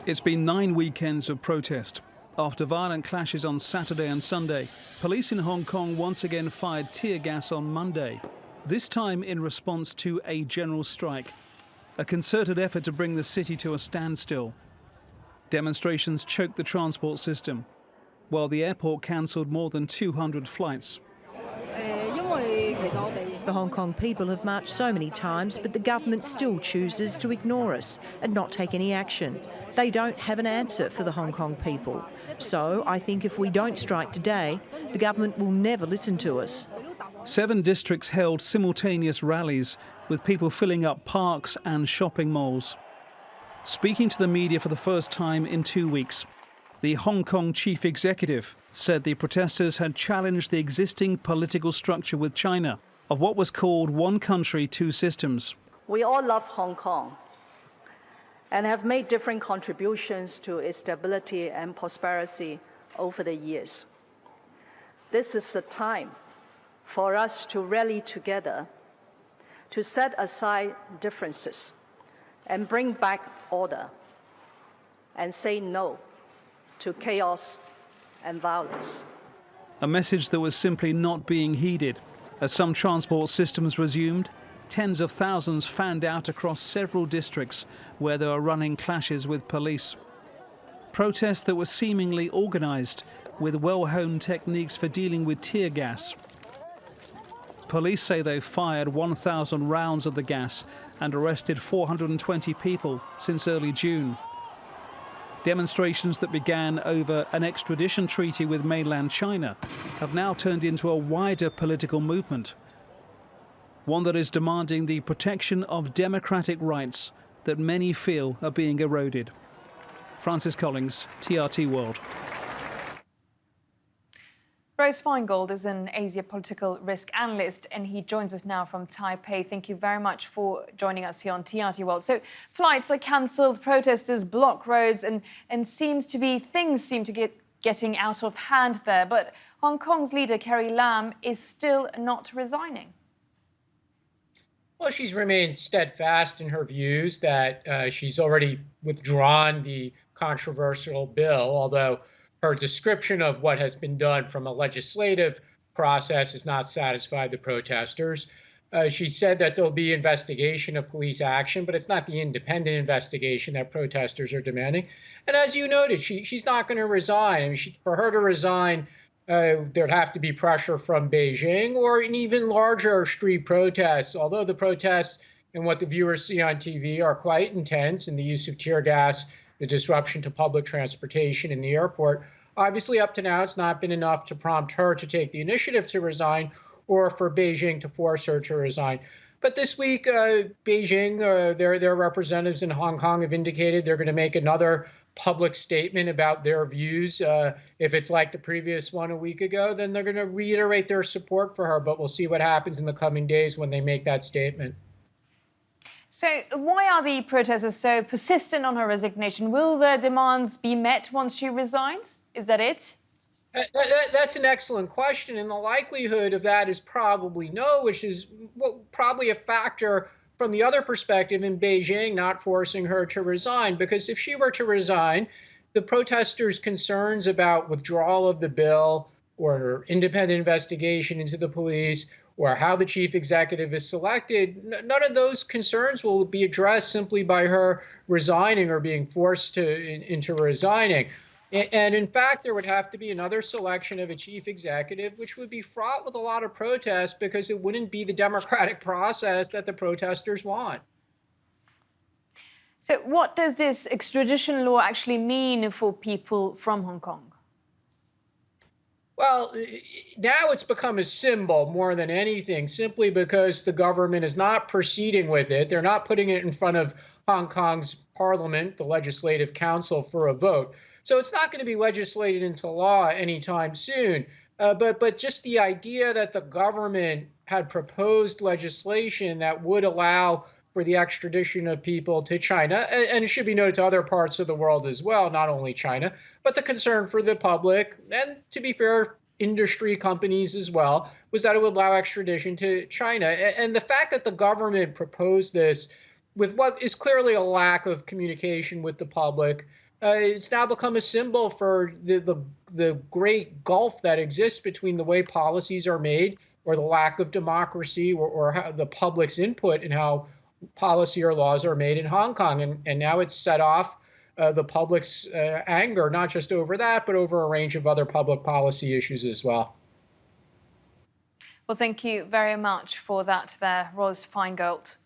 It's been 9 weekends of protest. After violent clashes on Saturday and Sunday, police in Hong Kong once again fired tear gas on Monday, this time in response to a general strike, a concerted effort to bring the city to a standstill. Demonstrations choked the transport system, while the airport cancelled more than 200 flights. The Hong Kong people have marched so many times, but the government still chooses to ignore us and not take any action. They don't have an answer for the Hong Kong people. So I think if we don't strike today, the government will never listen to us. 7 districts held simultaneous rallies, with people filling up parks and shopping malls. Speaking to the media for the first time in 2 weeks, the Hong Kong chief executive said the protesters had challenged the existing political structure with China of what was called one country, two systems. We all love Hong Kong and have made different contributions to its stability and prosperity over the years. This is the time for us to rally together, to set aside differences and bring back order and say no to chaos and violence. A message that was simply not being heeded. As some transport systems resumed, tens of thousands fanned out across several districts where there were running clashes with police. Protests that were seemingly organised, with well-honed techniques for dealing with tear gas. Police say they fired 1,000 rounds of the gas and arrested 420 people since early June. Demonstrations that began over an extradition treaty with mainland China have now turned into a wider political movement, one that is demanding the protection of democratic rights that many feel are being eroded. Francis Collins, TRT World. Feingold is an Asia political risk analyst, and he joins us now from Taipei. Thank you very much for joining us here on TRT World. So flights are cancelled, protesters block roads, and things seem to getting out of hand there. But Hong Kong's leader, Carrie Lam, is still not resigning. Well, she's remained steadfast in her views that she's already withdrawn the controversial bill, although her description of what has been done from a legislative process has not satisfied the protesters. She said that there'll be investigation of police action, but it's not the independent investigation that protesters are demanding. And as you noted, she's not going to resign. I mean, for her to resign, there'd have to be pressure from Beijing or an even larger street protests, although the protests and what the viewers see on TV are quite intense, and the use of tear gas, the disruption to public transportation in the airport. Obviously, up to now, it's not been enough to prompt her to take the initiative to resign or for Beijing to force her to resign. But this week, Beijing, their representatives in Hong Kong have indicated they're going to make another public statement about their views. If it's like the previous one a week ago, then they're going to reiterate their support for her. But we'll see what happens in the coming days when they make that statement. So why are the protesters so persistent on her resignation? Will their demands be met once she resigns? Is that it? That's an excellent question. And the likelihood of that is probably no, which is probably a factor from the other perspective in Beijing not forcing her to resign. Because if she were to resign, the protesters' concerns about withdrawal of the bill or independent investigation into the police or how the chief executive is selected, none of those concerns will be addressed simply by her resigning or being forced into resigning. And in fact, there would have to be another selection of a chief executive, which would be fraught with a lot of protests because it wouldn't be the democratic process that the protesters want. So what does this extradition law actually mean for people from Hong Kong? Well, now it's become a symbol more than anything, simply because the government is not proceeding with it. They're not putting it in front of Hong Kong's parliament, the Legislative Council, for a vote. So it's not going to be legislated into law anytime soon. But just the idea that the government had proposed legislation that would allow for the extradition of people to China, and it should be noted to other parts of the world as well, not only China, but the concern for the public, and to be fair, industry companies as well, was that it would allow extradition to China. And the fact that the government proposed this with what is clearly a lack of communication with the public, it's now become a symbol for the great gulf that exists between the way policies are made, or the lack of democracy, or how the public's input in how policy or laws are made in Hong Kong. And now it's set off the public's anger, not just over that, but over a range of other public policy issues as well. Well, thank you very much for that there, Ros Feingold.